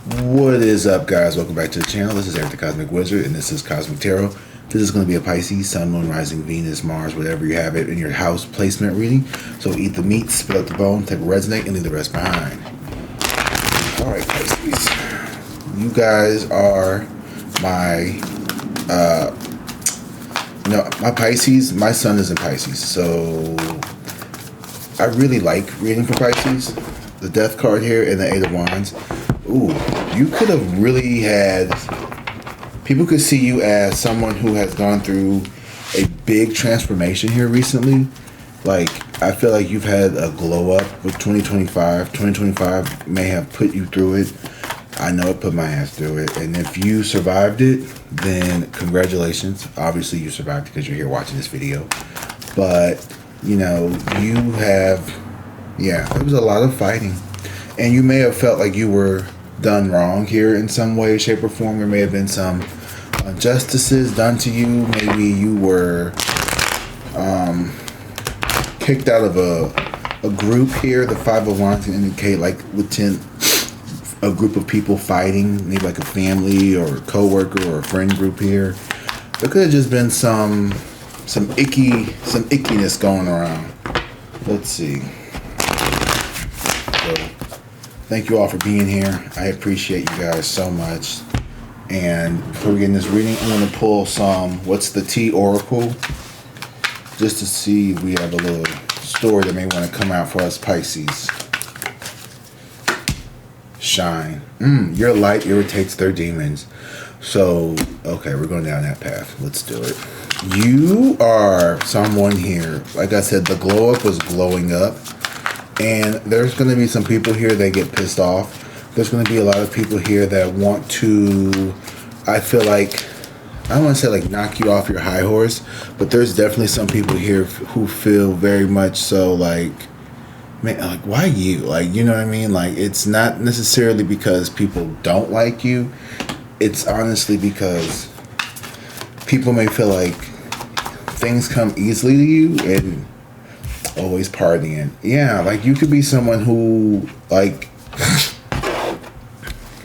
What is up, guys? Welcome back to the channel. This is Eric the Cosmic Wizard, and this is Cosmic Tarot. This is going to be a Pisces, Sun, Moon, Rising, Venus, Mars, whatever you have it in your house placement reading. So eat the meat, spit out the bone, take a resonate, and leave the rest behind. Alright, Pisces. You guys are my, my Pisces. My sun is in Pisces, so I really like reading for Pisces. The Death card here and the Eight of Wands. Ooh, you could have really had, people could see you as someone who has gone through a big transformation here recently. Like, I feel like you've had a glow up with 2025. 2025 may have put you through it. I know it put my ass through it. And if you survived it, then congratulations. Obviously you survived because you're here watching this video. But, you know, you have, yeah, there was a lot of fighting. And you may have felt like you were done wrong here in some way, shape, or form. There may have been some injustices done to you. Maybe you were kicked out of a group here. The Five of Wands can indicate like within a group of people fighting, maybe like a family or a co-worker or a friend group here. There could have just been some ickiness going around. Let's see. So, thank you all for being here. I appreciate you guys so much. And before we get in this reading, I'm going to pull some What's the Tea Oracle, just to see if we have a little story that may want to come out for us Pisces. Shine. Your light irritates their demons. So, okay, we're going down that path. Let's do it. You are someone here, like I said, the glow up was glowing up. And there's going to be some people here that get pissed off. There's going to be a lot of people here that want to, I feel like, I don't want to say like knock you off your high horse, but there's definitely some people here who feel very much so like, man, like, why you? Like, you know what I mean? Like, it's not necessarily because people don't like you. It's honestly because people may feel like things come easily to you and always partying. Yeah, like you could be someone who, like,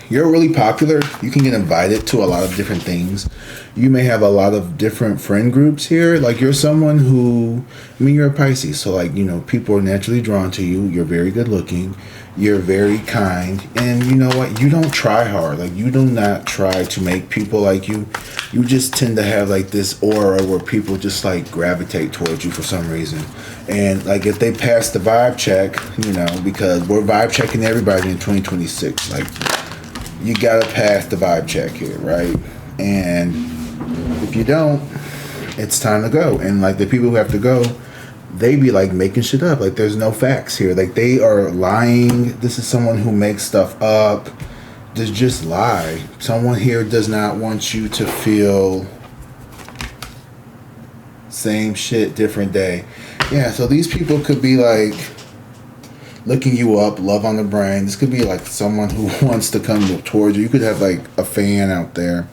you're really popular. You can get invited to a lot of different things. You may have a lot of different friend groups here. Like, you're someone who, I mean, you're a Pisces, so like, you know, people are naturally drawn to you. You're very good looking. You're very kind. And you know what? You don't try hard. Like, you do not try to make people like you. You just tend to have like this aura where people just like gravitate towards you for some reason. And like, if they pass the vibe check, you know, because we're vibe checking everybody in 2026. Like, you gotta pass the vibe check here, right? And if you don't, it's time to go. And like, the people who have to go, they be like making shit up. Like, there's no facts here. Like, they are lying. This is someone who makes stuff up. Just lie. Someone here does not want you to feel same shit, different day. Yeah, so these people could be like looking you up, love on the brain. This could be like someone who wants to come towards you. You could have like a fan out there,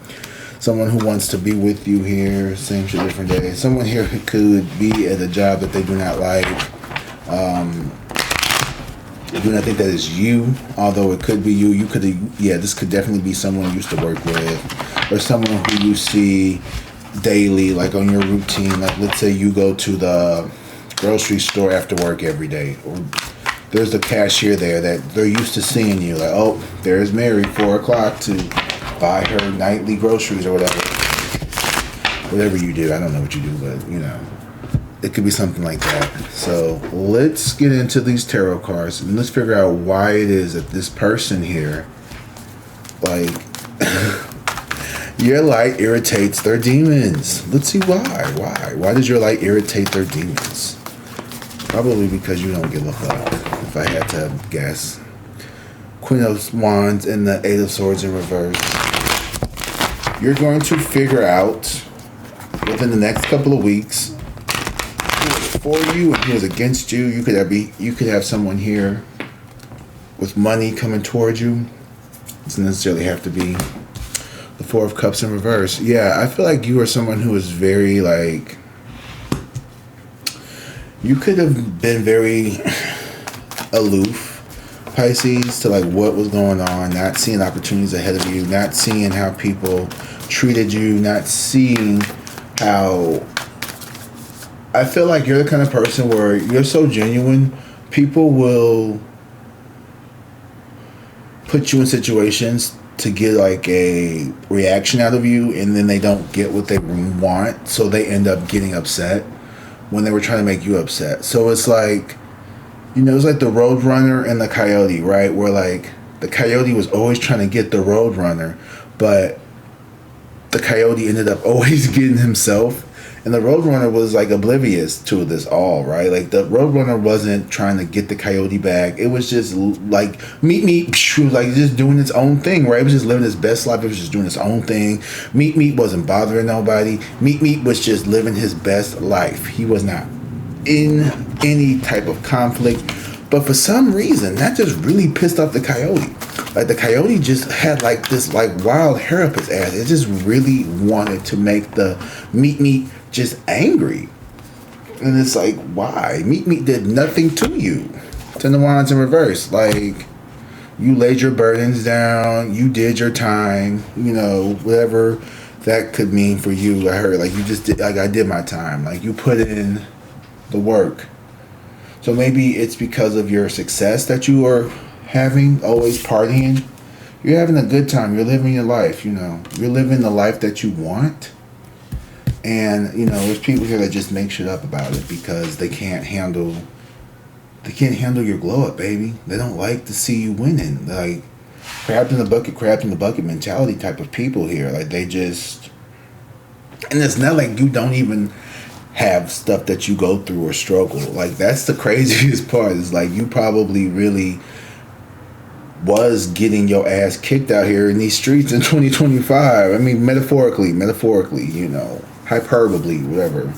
someone who wants to be with you here, same shit, different day. Someone here who could be at a job that they do not like. I do not think that is you, although it could be you. You could, yeah, this could definitely be someone you used to work with, or someone who you see daily, like on your routine. Like, let's say you go to the grocery store after work every day, or there's a cashier there that they're used to seeing you. Like, oh, there's Mary, 4 o'clock to buy her nightly groceries or whatever. Whatever you do, I don't know what you do, but you know, it could be something like that. So let's get into these tarot cards and let's figure out why it is that this person here, like, your light irritates their demons. Let's see why. Why does your light irritate their demons? Probably because you don't give a fuck, if I had to guess. Queen of Wands and the Eight of Swords in reverse. You're going to figure out within the next couple of weeks who is for you and who is against you. You could have someone here with money coming towards you. It doesn't necessarily have to be the Four of Cups in reverse. Yeah, I feel like you are someone who is very like, you could have been very aloof. Pisces, to like what was going on, not seeing opportunities ahead of you, not seeing how people treated you, not seeing how... I feel like you're the kind of person where you're so genuine, people will put you in situations to get like a reaction out of you, and then they don't get what they want, so they end up getting upset when they were trying to make you upset. So it's like, you know, it's like the Roadrunner and the Coyote, right? Where like the Coyote was always trying to get the Roadrunner, but the Coyote ended up always getting himself. And the Roadrunner was like oblivious to this all, right? Like the Roadrunner wasn't trying to get the Coyote back. It was just like Meat, like just doing its own thing, right? It was just living its best life. It was just doing its own thing. Meat wasn't bothering nobody. Meat was just living his best life. He was not in any type of conflict. But for some reason, that just really pissed off the Coyote. Like the Coyote just had like this like wild hair up his ass. It just really wanted to make the Meat just angry. And it's like, why? Meat did nothing to you. 10 of Wands in reverse. Like, you laid your burdens down, you did your time, you know, whatever that could mean for you. I heard like you just did, like I did my time. Like you put in the work. So maybe it's because of your success that you are having, always partying. You're having a good time. You're living your life, you know. You're living the life that you want. And, you know, there's people here that just make shit up about it because they can't handle your glow up, baby. They don't like to see you winning. Like, crab in the bucket mentality type of people here. Like, they just... And it's not like you don't even have stuff that you go through or struggle. Like, that's the craziest part. Is like, you probably really was getting your ass kicked out here in these streets in 2025. I mean, metaphorically, you know. Hyperbole, whatever.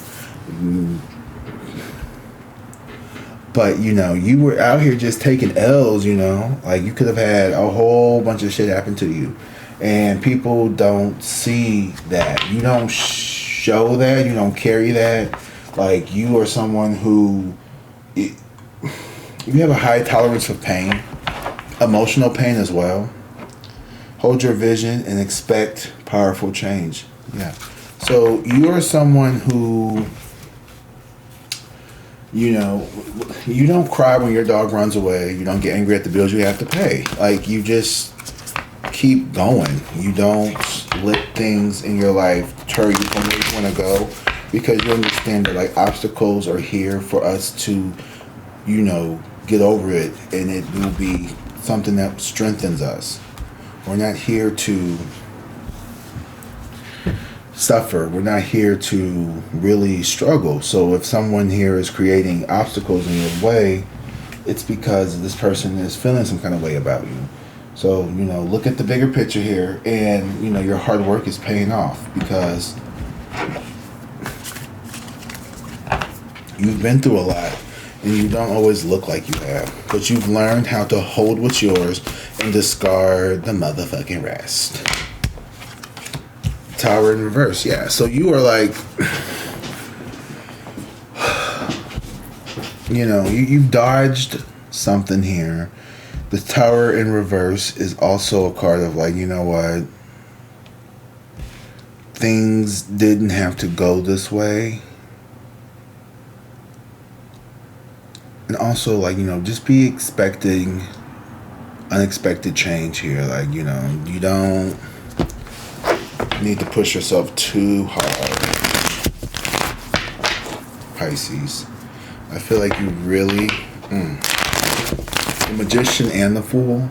But, you know, you were out here just taking L's, you know. Like, you could have had a whole bunch of shit happen to you. And people don't see that. You don't show that. You don't carry that. Like, you are someone who... You have a high tolerance of pain. Emotional pain as well. Hold your vision and expect powerful change. Yeah. So you are someone who, you know, you don't cry when your dog runs away. You don't get angry at the bills you have to pay. Like, you just keep going. You don't let things in your life deter you from where you want to go, because you understand that, like, obstacles are here for us to, you know, get over it, and it will be something that strengthens us. We're not here to suffer. We're not here to really struggle. So if someone here is creating obstacles in your way, it's because this person is feeling some kind of way about you. So, you know, look at the bigger picture here, and, you know, your hard work is paying off, because you've been through a lot, and you don't always look like you have, but you've learned how to hold what's yours and discard the motherfucking rest. Tower in reverse, yeah. So you are like, you know, you've dodged something here. The Tower in reverse is also a card of like, you know what? Things didn't have to go this way. And also, like, you know, just be expecting unexpected change here. Like, you know, you don't need to push yourself too hard, Pisces. I feel like you really the Magician and the Fool.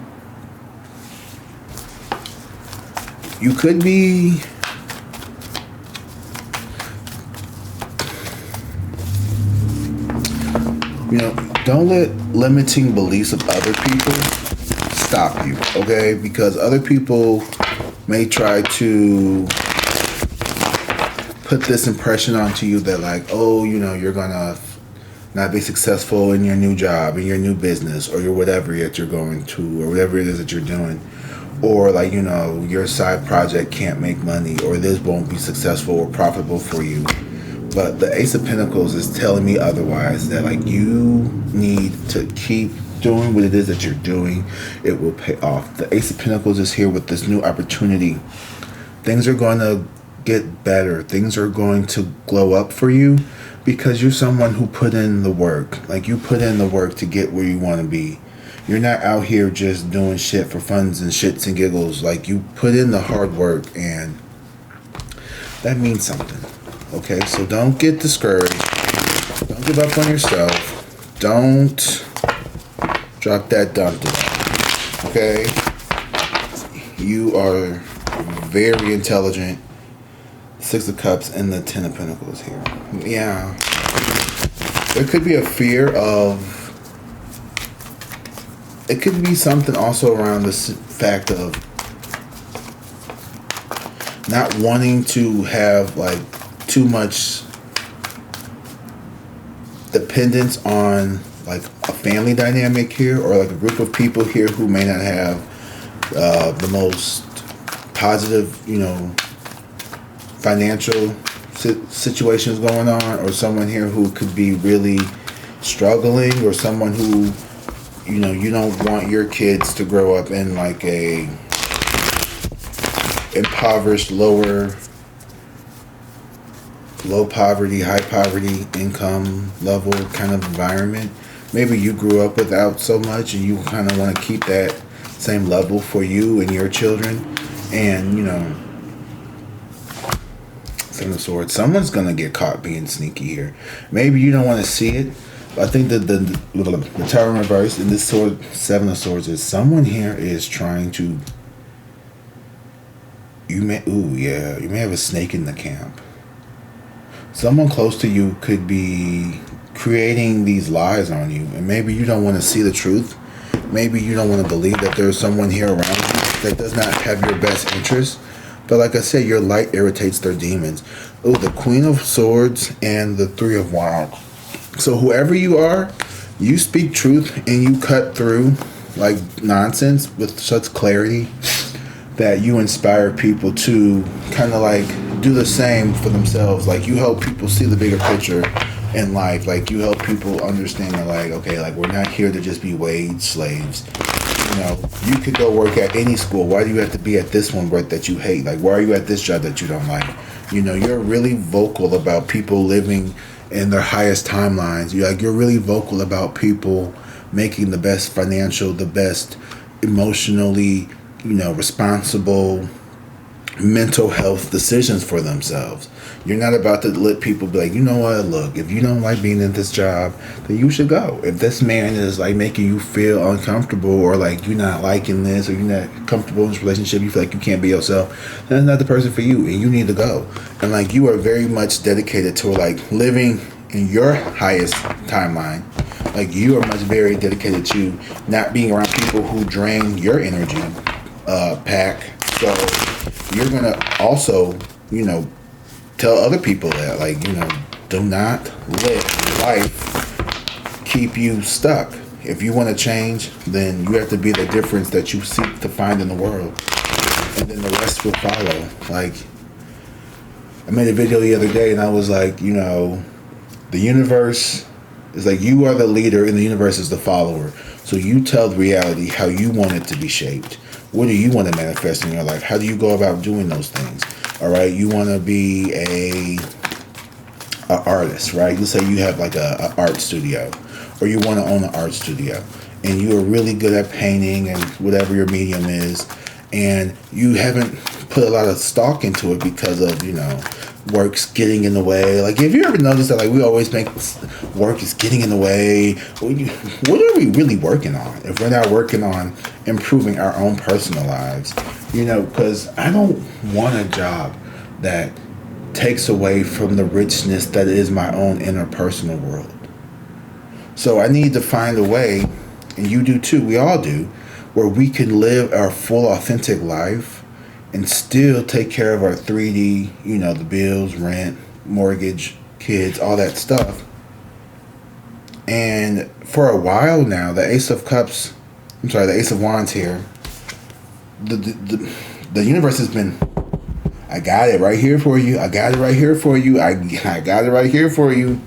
You could be you know, don't let limiting beliefs of other people stop you, okay? Because other people may try to put this impression onto you that, like, oh, you know, you're gonna not be successful in your new job, in your new business, or your whatever that you're going to, or whatever it is that you're doing. Or, like, you know, your side project can't make money, or this won't be successful or profitable for you. But the Ace of Pentacles is telling me otherwise, that, like, you need to keep doing what it is that you're doing, it will pay off. The Ace of Pentacles is here with this new opportunity. Things are going to get better. Things are going to glow up for you because you're someone who put in the work. Like, you put in the work to get where you want to be. You're not out here just doing shit for funs and shits and giggles. Like, you put in the hard work, and that means something. Okay, so don't get discouraged. Don't give up on yourself. Don't drop that dump today. Okay? You are very intelligent. Six of Cups and the Ten of Pentacles here. Yeah. There could be a fear of... It could be something also around this fact of not wanting to have, like, too much dependence on, like, a family dynamic here, or like a group of people here who may not have the most positive, you know, financial situations going on, or someone here who could be really struggling, or someone who, you know, you don't want your kids to grow up in like a impoverished, low poverty, high poverty income level kind of environment. Maybe you grew up without so much, and you kind of want to keep that same level for you and your children. And, you know, Seven of Swords, someone's going to get caught being sneaky here. Maybe you don't want to see it. I think that the Tower in reverse and this sword, Seven of Swords, is someone here is trying to... You may have a snake in the camp. Someone close to you could be creating these lies on you, and maybe you don't want to see the truth. Maybe you don't want to believe that there's someone here around you that does not have your best interest. But like I said, your light irritates their demons. Oh, the Queen of Swords and the Three of Wands. So whoever you are, you speak truth and you cut through like nonsense with such clarity that you inspire people to kind of like do the same for themselves. Like, you help people see the bigger picture in life. Like, you help people understand that, like, okay, like, we're not here to just be wage slaves. You know, you could go work at any school. Why do you have to be at this one work that you hate? Like, why are you at this job that you don't like? You know, you're really vocal about people living in their highest timelines. You're really vocal about people making the best financial, the best emotionally, you know, responsible mental health decisions for themselves. You're not about to let people be like, you know what, look, if you don't like being in this job, then you should go. If this man is like making you feel uncomfortable, or like you're not liking this, or you're not comfortable in this relationship, you feel like you can't be yourself, then that's not the person for you, and you need to go. And like, you are very much dedicated to like living in your highest timeline. Like, you are very dedicated to not being around people who drain your energy pack. So you're gonna also, you know, tell other people that, like, you know, do not let life keep you stuck. If you want to change, then you have to be the difference that you seek to find in the world, and then the rest will follow. Like, I made a video the other day, and I was like, you know, the universe is like, you are the leader and the universe is the follower. So you tell the reality how you want it to be shaped. What do you want to manifest in your life? How do you go about doing those things? All right, you want to be a artist, right? Let's say you have like a art studio, or you want to own an art studio, and you are really good at painting and whatever your medium is, and you haven't put a lot of stock into it because of, you know, work's getting in the way. Like, have you ever noticed that, like, we always think work is getting in the way? What are we really working on if we're not working on improving our own personal lives? You know, because I don't want a job that takes away from the richness that is my own interpersonal world. So I need to find a way, and you do too, we all do, where we can live our full authentic life and still take care of our 3D, you know, the bills, rent, mortgage, kids, all that stuff. And for a while now, the Ace of Wands here, the universe has been, I got it right here for you. I got it right here for you. I got it right here for you.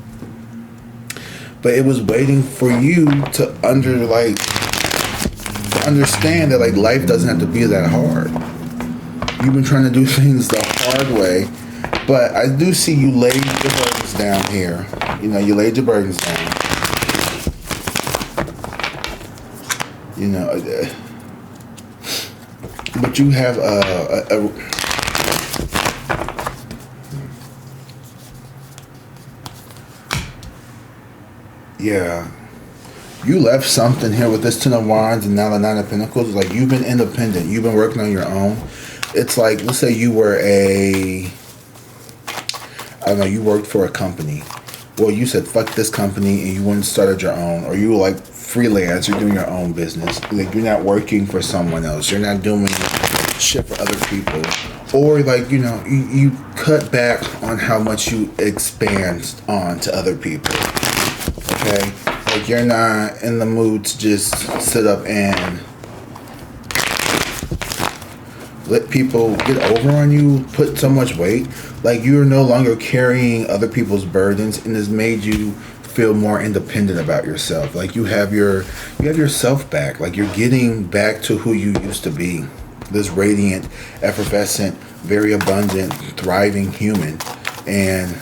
but it was waiting for you to understand that like life doesn't have to be that hard. You've been trying to do things the hard way, but I do see you laid your burdens down here. You know, you laid your burdens down. You know, but you have yeah. You left something here with this Ten of Wands and now the Nine of Pentacles. Like, you've been independent. You've been working on your own. It's like, let's say you were I don't know, you worked for a company. Well, you said, fuck this company, and you went and started your own. Or you were like freelance, you're doing your own business. Like, you're not working for someone else. You're not doing shit for other people. Or like, you know, you cut back on how much you expand on to other people. Okay? Like, you're not in the mood to just sit up and let people get over on you, put so much weight. Like, you're no longer carrying other people's burdens, and has made you feel more independent about yourself. Like, you have yourself back. Like, you're getting back to who you used to be. This radiant, effervescent, very abundant, thriving human. And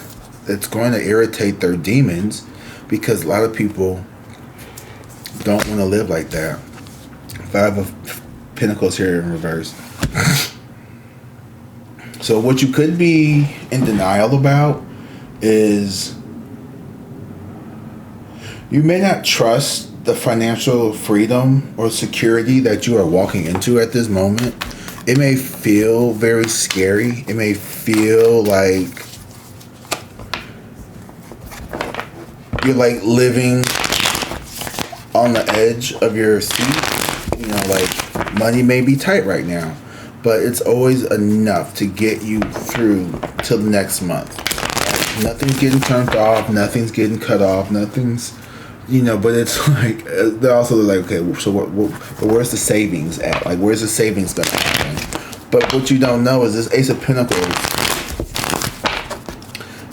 it's going to irritate their demons, because a lot of people don't want to live like that. Five of Pentacles here in reverse. So what you could be in denial about is you may not trust the financial freedom or security that you are walking into at this moment. It may feel very scary. It may feel like you're like living on the edge of your seat. You know, like, money may be tight right now, but it's always enough to get you through till the next month. Like, nothing's getting turned off, nothing's getting cut off, nothing's, you know, but it's like, they're also like, okay, so where's the savings at? Like, where's the savings going to happen? But what you don't know is this Ace of Pentacles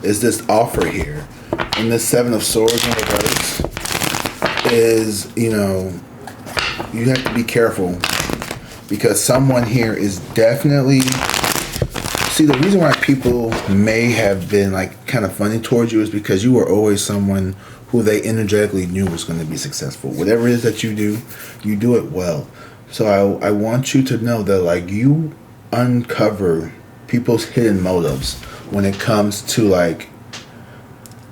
is this offer here. And this Seven of Swords in reverse is, you know, you have to be careful, because someone here is definitely, see, the reason why people may have been like kind of funny towards you is because you were always someone who they energetically knew was going to be successful. Whatever it is that you do it well. So I want you to know that, like, you uncover people's hidden motives when it comes to like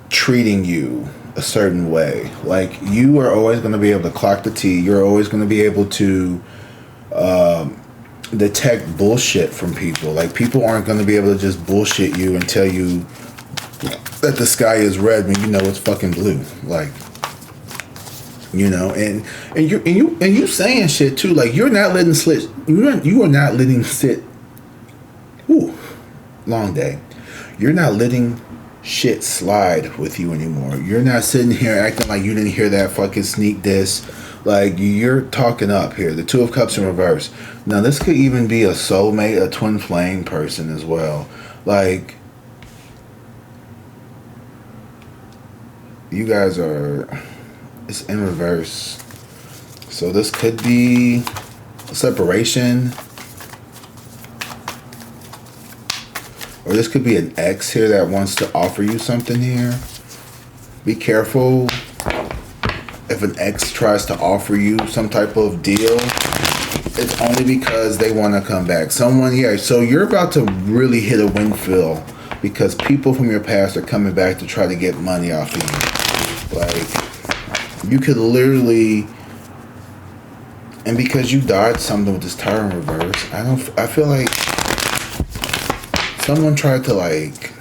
treating you a certain way. Like, you are always going to be able to clock the T. You're always going to be able to detect bullshit from people. Like, people aren't going to be able to just bullshit you and tell you that the sky is red when you know it's fucking blue. Like, you know, and you saying shit too. Like, you're not letting sit. You are not letting sit. Ooh, long day. You're not letting shit slide with you anymore. You're not sitting here acting like you didn't hear that fucking sneak diss. Like, you're talking up here. The Two of Cups in reverse. Now, this could even be a soulmate, a twin flame person as well. Like, you guys are, it's in reverse. So this could be a separation. Or this could be an ex here that wants to offer you something here. Be careful if an ex tries to offer you some type of deal. It's only because they want to come back. Someone, yeah, so you're about to really hit a windfall, because people from your past are coming back to try to get money off of you. Like, you could literally, and because you dodged something with this Tower in reverse, I feel like someone tried to like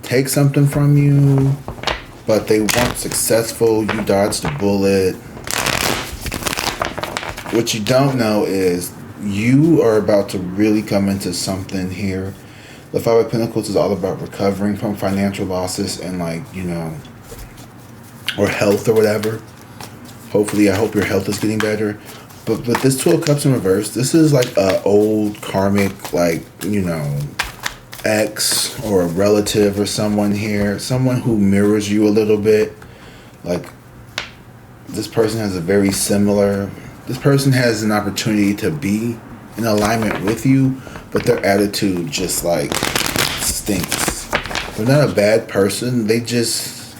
take something from you, but they weren't successful. You dodged a bullet. What you don't know is you are about to really come into something here. The Five of Pentacles is all about recovering from financial losses and, like, you know, or health or whatever. Hopefully, I hope your health is getting better. But with this Two of Cups in reverse, this is like a old karmic, like, you know, ex or a relative or someone here. Someone who mirrors you a little bit. Like, this person has a very similar... This person has an opportunity to be in alignment with you, but their attitude just, like, stinks. They're not a bad person. They just...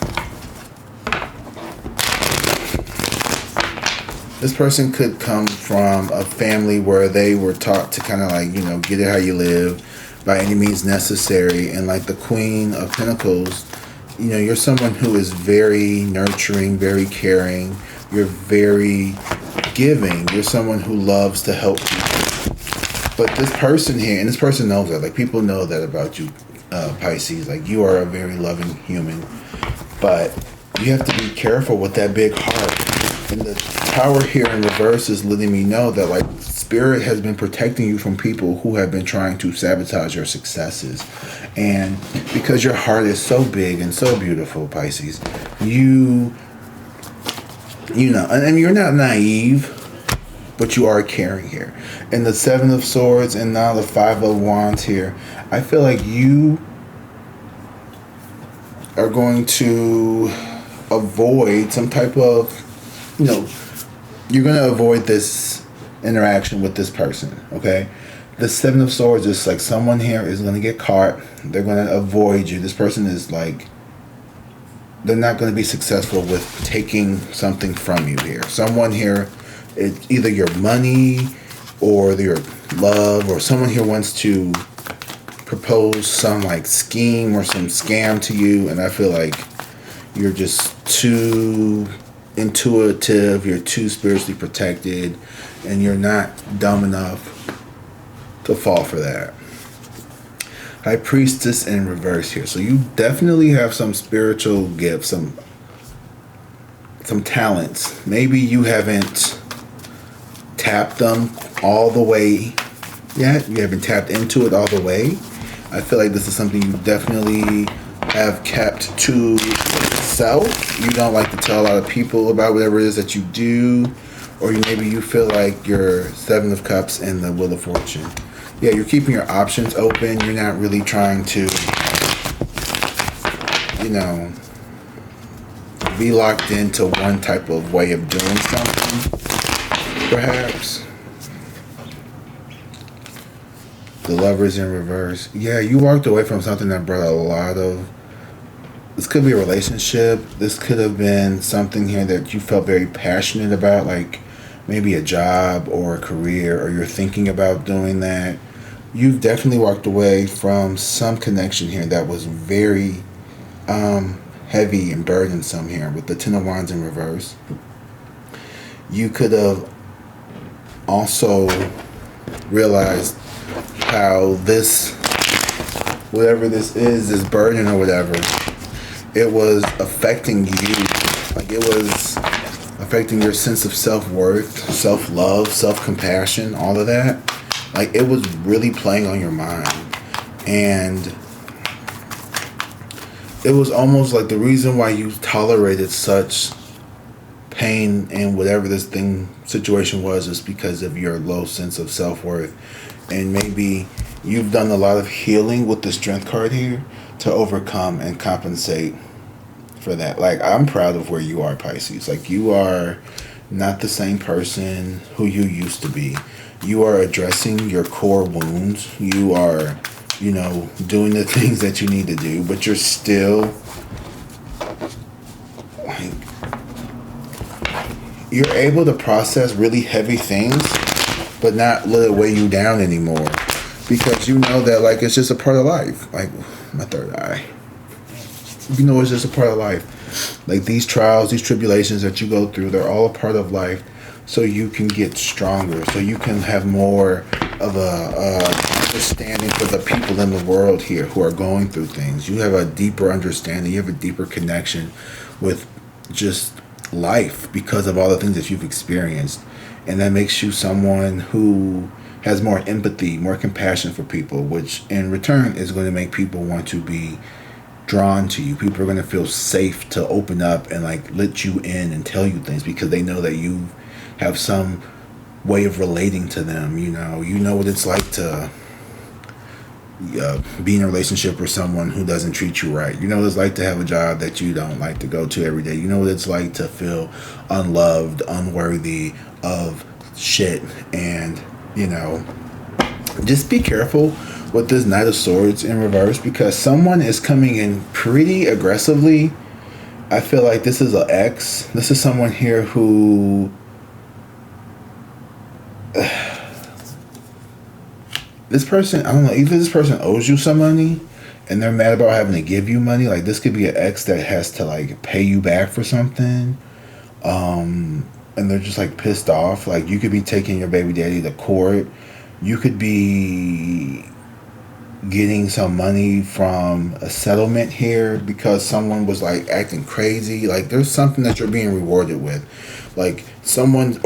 This person could come from a family where they were taught to kind of like, you know, get it how you live by any means necessary. And like the Queen of Pentacles, you know, you're someone who is very nurturing, very caring. You're very giving. You're someone who loves to help people. But this person here, and this person knows that, like people know that about you, Pisces. Like you are a very loving human. But you have to be careful with that big heart. And the Tower here in reverse is letting me know that like Spirit has been protecting you from people who have been trying to sabotage your successes. And because your heart is so big and so beautiful, Pisces, you know, and you're not naive, but you are caring here. And the Seven of Swords and now the Five of Wands here, I feel like you are going to avoid some type of, you know, you're going to avoid this interaction with this person, okay? The Seven of Swords is like someone here is going to get caught. They're going to avoid you. This person is like, they're not going to be successful with taking something from you here. Someone here, it's either your money or your love, or someone here wants to propose some like scheme or some scam to you, and I feel like you're just too intuitive, you're too spiritually protected, and you're not dumb enough to fall for that. High Priestess in reverse here. So you definitely have some spiritual gifts, some talents. Maybe you haven't tapped them all the way yet. You haven't tapped into it all the way. I feel like this is something you definitely have kept to yourself. You don't like to tell a lot of people about whatever it is that you do, or maybe you feel like your Seven of Cups and the Wheel of Fortune. Yeah, you're keeping your options open. You're not really trying to, you know, be locked into one type of way of doing something, perhaps. The Lovers in reverse. Yeah, you walked away from something that brought a lot of... This could be a relationship. This could have been something here that you felt very passionate about, like maybe a job or a career, or you're thinking about doing that. You've definitely walked away from some connection here that was very heavy and burdensome here with the Ten of Wands in reverse. You could have also realized how this, whatever this is burden or whatever, it was affecting you. Like it was affecting your sense of self-worth, self-love, self-compassion, all of that. Like it was really playing on your mind. And it was almost like the reason why you tolerated such pain and whatever this situation was is because of your low sense of self-worth. And maybe you've done a lot of healing with the Strength card here to overcome and compensate for that. Like, I'm proud of where you are, Pisces. Like, you are not the same person who you used to be. You are addressing your core wounds. You are, you know, doing the things that you need to do, but you're still, like, you're able to process really heavy things, but not let it weigh you down anymore. Because you know that, like, it's just a part of life. Like, my third eye. You know it's just a part of life. Like, these trials, these tribulations that you go through, they're all a part of life. So you can get stronger. So you can have more of a understanding for the people in the world here who are going through things. You have a deeper understanding. You have a deeper connection with just life because of all the things that you've experienced. And that makes you someone who has more empathy, more compassion for people, which in return is going to make people want to be drawn to you. People are going to feel safe to open up and like let you in and tell you things because they know that you have some way of relating to them. You know what it's like to be in a relationship with someone who doesn't treat you right. You know what it's like to have a job that you don't like to go to every day. You know what it's like to feel unloved, unworthy of shit. And, you know, just be careful with this Knight of Swords in reverse, because someone is coming in pretty aggressively. I feel like this is an ex. This is someone here who... this person, I don't know, either this person owes you some money and they're mad about having to give you money. Like, this could be an ex that has to, like, pay you back for something. And they're just, like, pissed off. Like, you could be taking your baby daddy to court. You could be getting some money from a settlement here because someone was, like, acting crazy. Like, there's something that you're being rewarded with. Like, someone's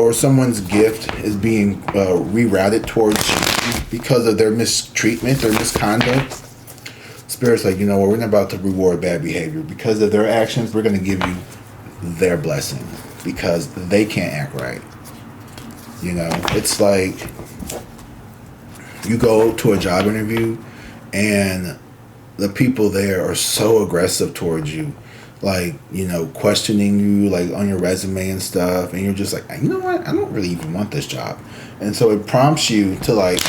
gift is being rerouted towards you because of their mistreatment, their misconduct. Spirit's like, you know what, we're not about to reward bad behavior. Because of their actions, we're going to give you their blessing because they can't act right. You know, it's like you go to a job interview and the people there are so aggressive towards you. Like, you know, questioning you, like, on your resume and stuff. And you're just like, you know what? I don't really even want this job. And so it prompts you to, like,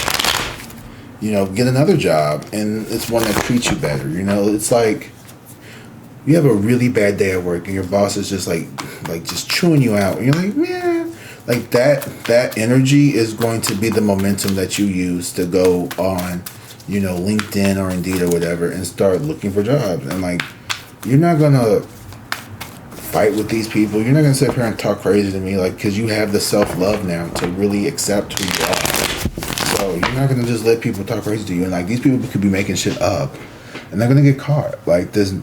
you know, get another job. And it's one that treats you better. You know, it's like you have a really bad day at work and your boss is just, like just chewing you out. And you're like, man. Like, that energy is going to be the momentum that you use to go on, you know, LinkedIn or Indeed or whatever and start looking for jobs. And, like, you're not going to fight with these people. You're not going to sit here and talk crazy to me, like, because you have the self-love now to really accept who you are. So you're not going to just let people talk crazy to you. And, like, these people could be making shit up. And they're going to get caught. Like, there's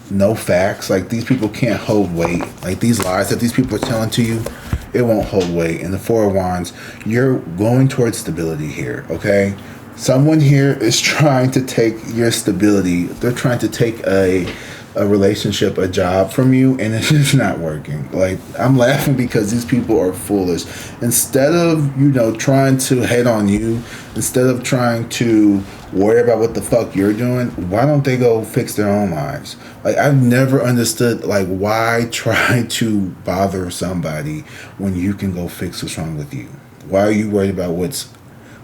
no facts. Like, these people can't hold weight. Like, these lies that these people are telling to you, it won't hold weight. And the Four of Wands, you're going towards stability here, okay? Someone here is trying to take your stability. They're trying to take a relationship, a job from you, and it's just not working. Like, I'm laughing because these people are foolish. Instead of, you know, trying to hate on you, instead of trying to worry about what the fuck you're doing, why don't they go fix their own lives? Like, I've never understood, like, why try to bother somebody when you can go fix what's wrong with you? Why are you worried about what's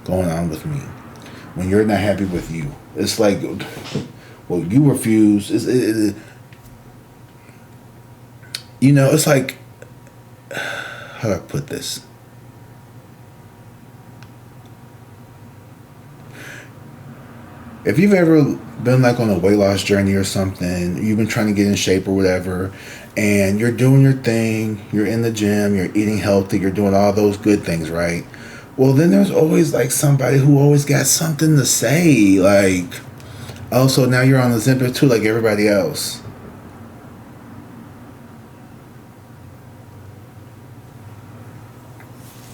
going on with me when you're not happy with you? It's like, well, you refuse. You know, it's like, how do I put this? If you've ever been, like, on a weight loss journey or something, you've been trying to get in shape or whatever, and you're doing your thing, you're in the gym, you're eating healthy, you're doing all those good things, right? Well, then there's always, like, somebody who always got something to say, like, oh, so now you're on the Ozempic too, like everybody else.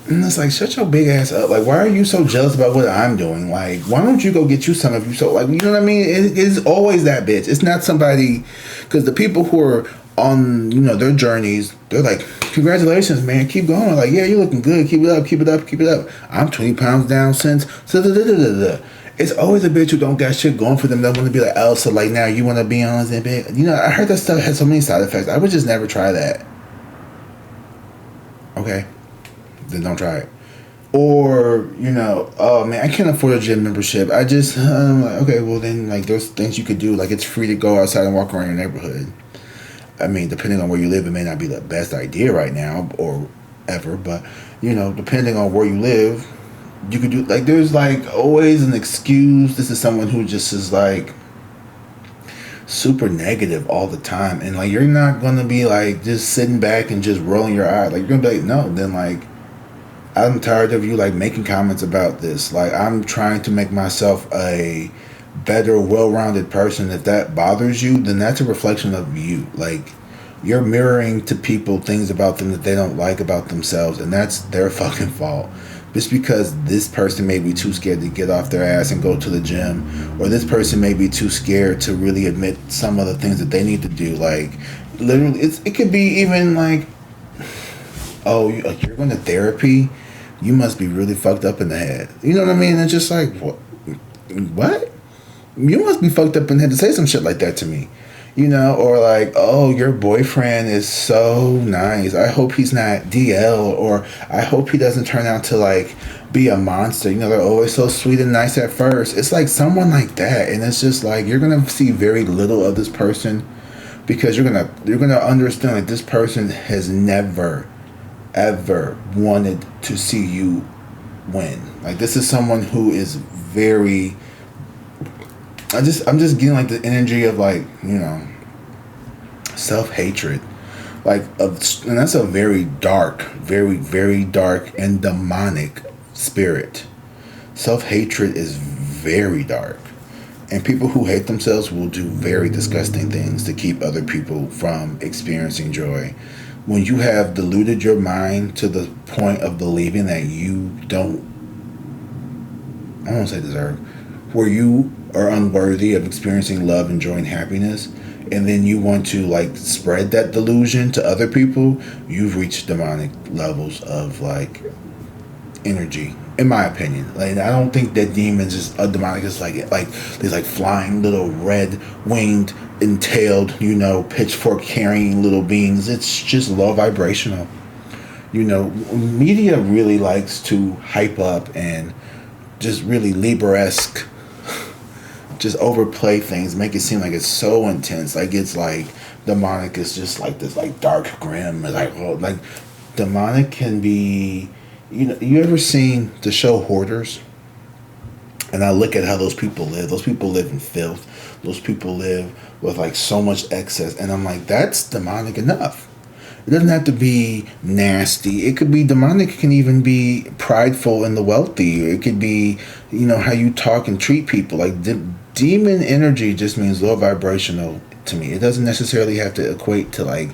And it's like, shut your big ass up. Like, why are you so jealous about what I'm doing? Like, why don't you go get you some of you? So, like, you know what I mean? It's always that bitch. It's not somebody, because the people who are on, you know, their journeys, they're like, congratulations, man, keep going. Like, yeah, you're looking good. Keep it up, keep it up, keep it up. I'm 20 pounds down since. It's always a bitch who don't got shit going for them. They want to be like, oh, so, like, now you want to be on Ozempic? You know, I heard that stuff has so many side effects. I would just never try that. Okay. Then don't try it. Or, you know, oh man, I can't afford a gym membership. I just, like, okay, well then, like, there's things you could do. Like, it's free to go outside and walk around your neighborhood. I mean, depending on where you live, it may not be the best idea right now or ever, but, you know, depending on where you live, you could do, like, there's, like, always an excuse. This is someone who just is, like, super negative all the time. And, like, you're not going to be, like, just sitting back and just rolling your eye. Like, you're going to be like, no, then, like, I'm tired of you, like, making comments about this. Like, I'm trying to make myself a better, well-rounded person. If that bothers you, then that's a reflection of you. Like, you're mirroring to people things about them that they don't like about themselves, and that's their fucking fault. Just because this person may be too scared to get off their ass and go to the gym, or this person may be too scared to really admit some of the things that they need to do. Like, literally, it could be even like, oh, you're going to therapy? You must be really fucked up in the head. You know what I mean? It's just like, what? you must be fucked up and had to say some shit like that to me. You know, or like, oh, your boyfriend is so nice. I hope he's not DL, or I hope he doesn't turn out to like be a monster. You know, they're always so sweet and nice at first. It's like someone like that, and it's just like you're gonna see very little of this person because you're gonna understand that this person has never ever wanted to see you win. Like, this is someone who is very. I'm just getting like the energy of like, you know, self-hatred, like and that's a very dark, very dark and demonic spirit. Self-hatred is very dark, and people who hate themselves will do very disgusting things to keep other people from experiencing joy. When you have deluded your mind to the point of believing that you don't, I don't want to say deserve, where you are unworthy of experiencing love and joy and happiness, and then you want to like spread that delusion to other people, you've reached demonic levels of like energy, in my opinion. Like, I don't think that demons is a demonic. It's like these like flying little red winged entailed, you know, pitchfork carrying little beings. It's just low vibrational. You know, media really likes to hype up and just really Libra-esque, just overplay things, make it seem like it's so intense. Like, it's like demonic is just like this like dark grim, like, oh, like demonic can be, you know, you ever seen the show Hoarders? And I look at how those people live. Those people live in filth. Those people live with like so much excess, and I'm like, that's demonic enough. It doesn't have to be nasty. It could be demonic. It can even be prideful in the wealthy. It could be, you know, how you talk and treat people. Like, demon energy just means low vibrational to me. It doesn't necessarily have to equate to like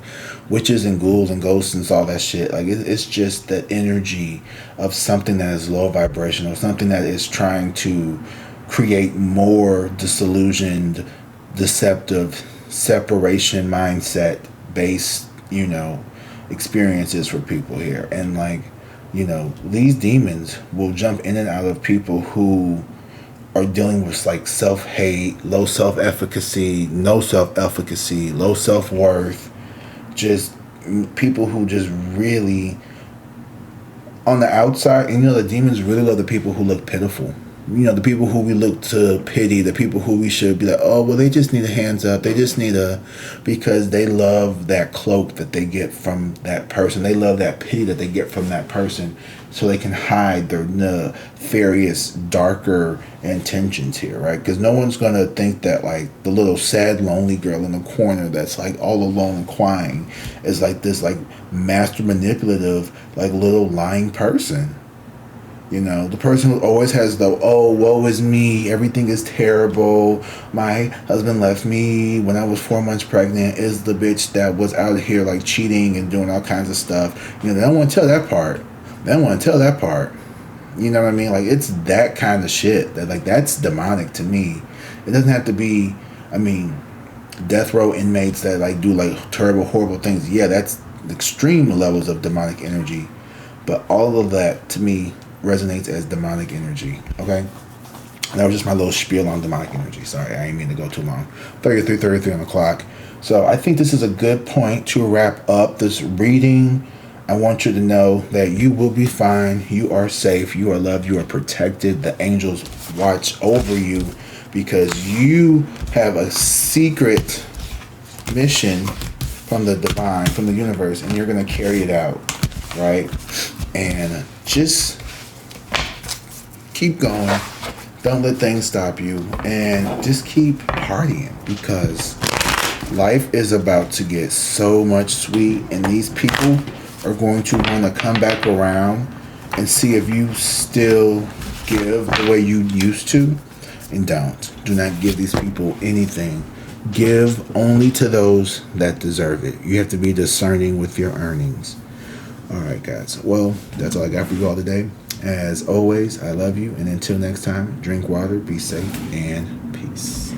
witches and ghouls and ghosts and all that shit. Like, it's just that energy of something that is low vibrational, something that is trying to create more disillusioned, deceptive, separation mindset based, you know, experiences for people here. And like, you know, these demons will jump in and out of people who are dealing with like self-hate, low self-efficacy, no self-efficacy, low self-worth, just people who just really on the outside. And you know, the demons really love the people who look pitiful. You know, the people who we look to pity, the people who we should be like, oh, well, they just need a hands up. They just need because they love that cloak that they get from that person. They love that pity that they get from that person, so they can hide their nefarious, darker intentions here, right? Because no one's going to think that, like, the little sad, lonely girl in the corner that's, like, all alone and crying is, like, this, like, master manipulative, like, little lying person. You know, the person who always has the, oh, woe is me, everything is terrible, my husband left me when I was 4 months pregnant, is the bitch that was out here like cheating and doing all kinds of stuff. You know, they don't want to tell that part. They don't want to tell that part. You know what I mean? Like, it's that kind of shit that, like, that's demonic to me. It doesn't have to be, I mean, death row inmates that like do like terrible, horrible things. Yeah, that's extreme levels of demonic energy. But all of that to me resonates as demonic energy. Okay, that was just my little spiel on demonic energy. Sorry, I didn't mean to go too long. 33 on the clock. So I think this is a good point to wrap up this reading. I want you to know that you will be fine. You are safe. You are loved. You are protected. The angels watch over you because you have a secret mission from the divine, from the universe, and you're going to carry it out, right? And just keep going. Don't let things stop you, and just keep partying, because life is about to get so much sweet, and these people are going to want to come back around and see if you still give the way you used to. And do not give these people anything. Give only to those that deserve it. You have to be discerning with your earnings. All right, guys. Well, that's all I got for you all today. As always, I love you. And until next time, drink water, be safe, and peace.